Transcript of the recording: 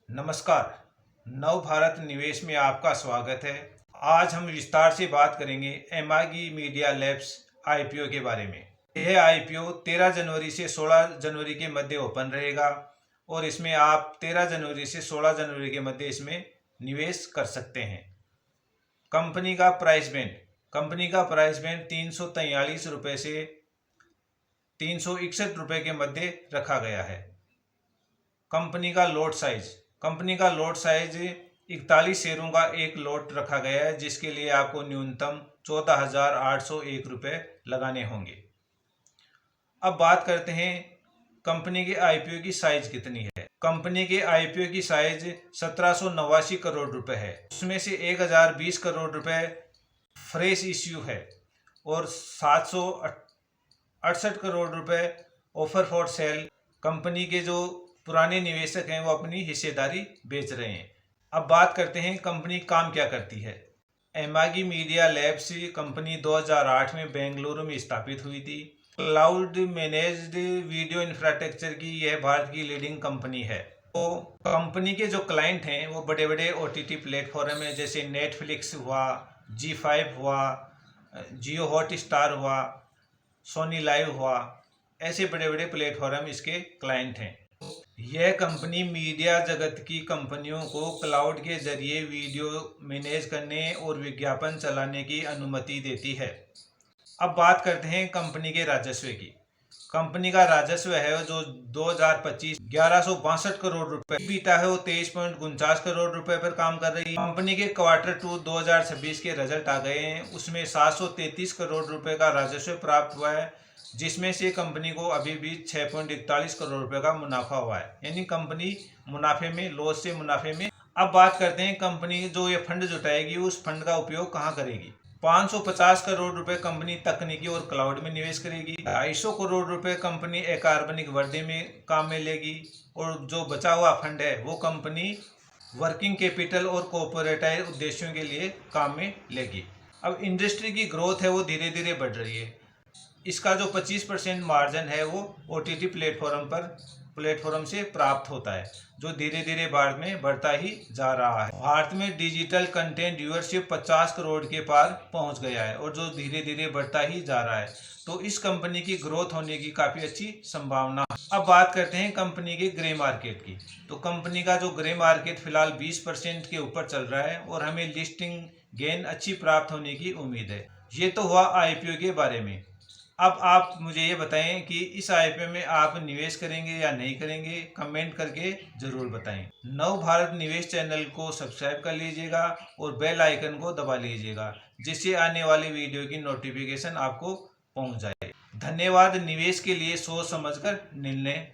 नमस्कार। नव भारत निवेश में आपका स्वागत है। आज हम विस्तार से बात करेंगे एमागी मीडिया लैब्स आईपीओ के बारे में। यह आईपीओ 13 जनवरी से 16 जनवरी के मध्य ओपन रहेगा और इसमें आप 13 जनवरी से 16 जनवरी के मध्य इसमें निवेश कर सकते हैं। कंपनी का प्राइस बैंड 343 रुपये से 361 रुपये के मध्य रखा गया है। कंपनी का लॉट साइज 41 शेयरों का एक लॉट रखा गया है, जिसके लिए आपको न्यूनतम 14,801 रुपये लगाने होंगे। अब बात करते हैं कंपनी के आईपीओ की साइज कितनी है। कंपनी के आईपीओ की साइज 1789 करोड़ रुपए है। उसमें से 1020 करोड़ रुपए फ्रेश इश्यू है और 768 करोड़ रुपए ऑफर फॉर सेल। कंपनी के जो पुराने निवेशक हैं वो अपनी हिस्सेदारी बेच रहे हैं। अब बात करते हैं कंपनी काम क्या करती है। एमागी मीडिया लैब्स कंपनी 2008 में बेंगलुरु में स्थापित हुई थी। क्लाउड मैनेज्ड वीडियो इंफ्रास्ट्रक्चर की यह भारत की लीडिंग कंपनी है। तो कंपनी के जो क्लाइंट हैं वो बड़े बड़े ओटीटी प्लेटफॉर्म हैं, जैसे नेटफ्लिक्स हुआ, G5 हुआ, जियो हॉटस्टार हुआ, सोनी लाइव हुआ। ऐसे बड़े बड़े प्लेटफॉर्म इसके क्लाइंट हैं। यह कंपनी मीडिया जगत की कंपनियों को क्लाउड के जरिए वीडियो मैनेज करने और विज्ञापन चलाने की अनुमति देती है। अब बात करते हैं कंपनी के राजस्व की। कंपनी का राजस्व है जो 2025 1162 करोड़ रुपए, बीता है वो 23.49 करोड़ रुपए पर काम कर रही है। कंपनी के Q2 2026 के रिजल्ट आ गए हैं, उसमें 733 करोड़ रुपए का राजस्व प्राप्त हुआ है, जिसमें से कंपनी को अभी भी 6.41 करोड़ रुपए का मुनाफा हुआ है। यानी कंपनी मुनाफे में, लॉस से मुनाफे में। अब बात करते हैं कंपनी जो ये फंड जुटाएगी उस फंड का उपयोग कहाँ करेगी। 550 करोड़ रुपए कंपनी तकनीकी और क्लाउड में निवेश करेगी। 250 करोड़ रुपए कंपनी अकार्बनिक वर्दी में काम में लेगी और जो बचा हुआ फंड है वो कंपनी वर्किंग कैपिटल और कॉर्पोरेटाइज उद्देश्यों के लिए काम में लेगी। अब इंडस्ट्री की ग्रोथ है वो धीरे धीरे बढ़ रही है। इसका जो 25% मार्जिन है वो ओटीटी प्लेटफॉर्म से प्राप्त होता है, जो धीरे धीरे भारत में बढ़ता ही जा रहा है। भारत में डिजिटल कंटेंट व्यूअरशिप 50 करोड़ के पार पहुंच गया है और जो धीरे धीरे बढ़ता ही जा रहा है। तो इस कंपनी की ग्रोथ होने की काफ़ी अच्छी संभावना है। अब बात करते हैं कंपनी के ग्रे मार्केट की। तो कंपनी का जो ग्रे मार्केट फिलहाल 20% के ऊपर चल रहा है और हमें लिस्टिंग गेन अच्छी प्राप्त होने की उम्मीद है। ये तो हुआ आईपीओ के बारे में। अब आप मुझे ये बताएं कि इस आईपीओ में आप निवेश करेंगे या नहीं करेंगे, कमेंट करके ज़रूर बताएं। नव भारत निवेश चैनल को सब्सक्राइब कर लीजिएगा और बेल आइकन को दबा लीजिएगा, जिससे आने वाली वीडियो की नोटिफिकेशन आपको पहुंच जाए। धन्यवाद। निवेश के लिए सोच समझकर निर्णय